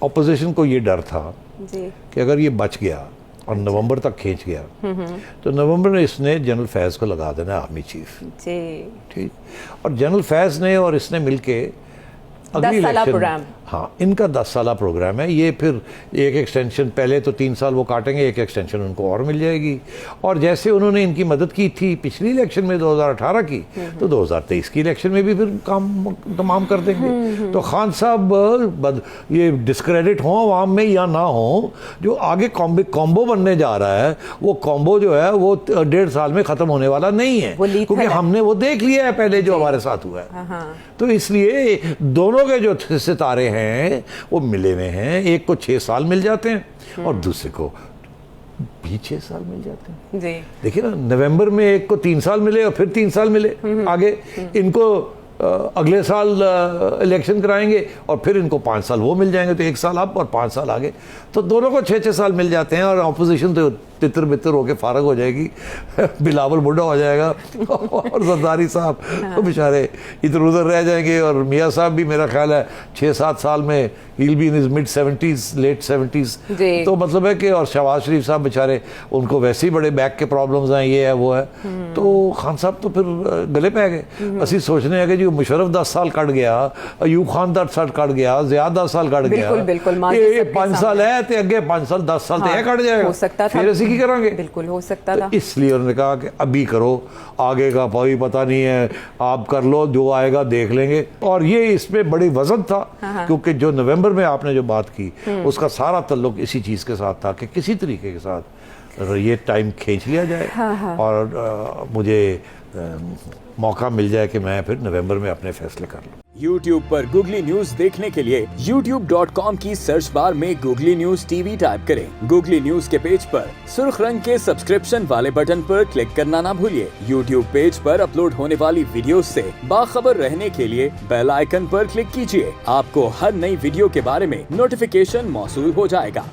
Opposition को ये डर था जी कि अगर ये बच गया और नवंबर तक खींच गया तो नवंबर में इसने जनरल फैज़ को लगा देना आर्मी चीफ। जी ठीक, और जनरल फैज़ ने और इसने मिलके अगली 10 साला इलेक्शन, प्रोग्राम। हाँ इनका 10 साला प्रोग्राम है ये। फिर एक एक्सटेंशन, पहले तो 3 साल वो काटेंगे, एक एक्सटेंशन उनको और मिल जाएगी। और जैसे उन्होंने इनकी मदद की थी पिछली इलेक्शन में 2018 की, तो 2023 की इलेक्शन में भी फिर काम तमाम कर देंगे। तो खान साहब ये डिस्क्रेडिट हो आवाम में या ना हो, जो आगे कॉम्बो बनने जा रहा है वो कॉम्बो जो है वो 1.5 साल में ख़त्म होने वाला नहीं है, क्योंकि हमने वो देख लिया है पहले जो हमारे साथ हुआ है। तो इसलिए दोनों के जो सितारे हैं वो मिले हुए हैं। एक को 6 साल मिल जाते हैं और दूसरे को भी 6 साल मिल जाते हैं। जी देखिए ना, नवंबर में एक को 3 साल मिले और फिर 3 साल मिले आगे इनको। अगले साल इलेक्शन कराएंगे और फिर इनको 5 साल वो मिल जाएंगे, तो 1 साल अब और 5 साल आगे, तो दोनों को 6-6 साल मिल जाते हैं। और ऑपोजिशन तो तितर बितर होके फारग हो जाएगी बिलावल बुढ़ा हो जाएगा और जरदारी साहब तो बेचारे इधर उधर रह जाएंगे। और मियाँ साहब भी मेरा ख्याल है 6-7 साल में he'll be in his mid-70s, late 70s। तो मतलब है कि, और शहबाज शरीफ साहब बेचारे, उनको वैसे ही बड़े बैक के प्रॉब्लम्स हैं, ये है वो है। तो खान साहब तो फिर गले पै गए। असी सोचने हैं कि जी मुशर्रफ 10 साल कट गया, अयूब खान 10 साल कट गया, ज़ियाद 10 साल कट गया, ये 5 साल है तो अगे 5 साल 10 साल तो कट जाएगा, हो सकता था, फिर ऐसे की करेंगे। बिल्कुल हो सकता था। इसलिए उन्होंने कहा कि अभी करो, आगे का कोई पता नहीं है, आप कर लो, जो आएगा देख लेंगे। और ये इसमें बड़ी वजन था, क्योंकि जो नवंबर में आपने जो बात की उसका सारा ताल्लुक इसी चीज़ के साथ था कि किसी तरीके के साथ ये टाइम खींच लिया जाए और मुझे मौका मिल जाए कि मैं फिर नवंबर में अपने फैसले कर लूँ। YouTube पर गूगली न्यूज देखने के लिए youtube.com की सर्च बार में गूगली न्यूज टीवी टाइप करें। गूगली न्यूज के पेज पर सुर्ख रंग के सब्सक्रिप्शन वाले बटन पर क्लिक करना ना भूलिए। YouTube पेज पर अपलोड होने वाली वीडियोस से बाखबर रहने के लिए बेल आइकन पर क्लिक कीजिए। आपको हर नई वीडियो के बारे में नोटिफिकेशन मौसूल हो जाएगा।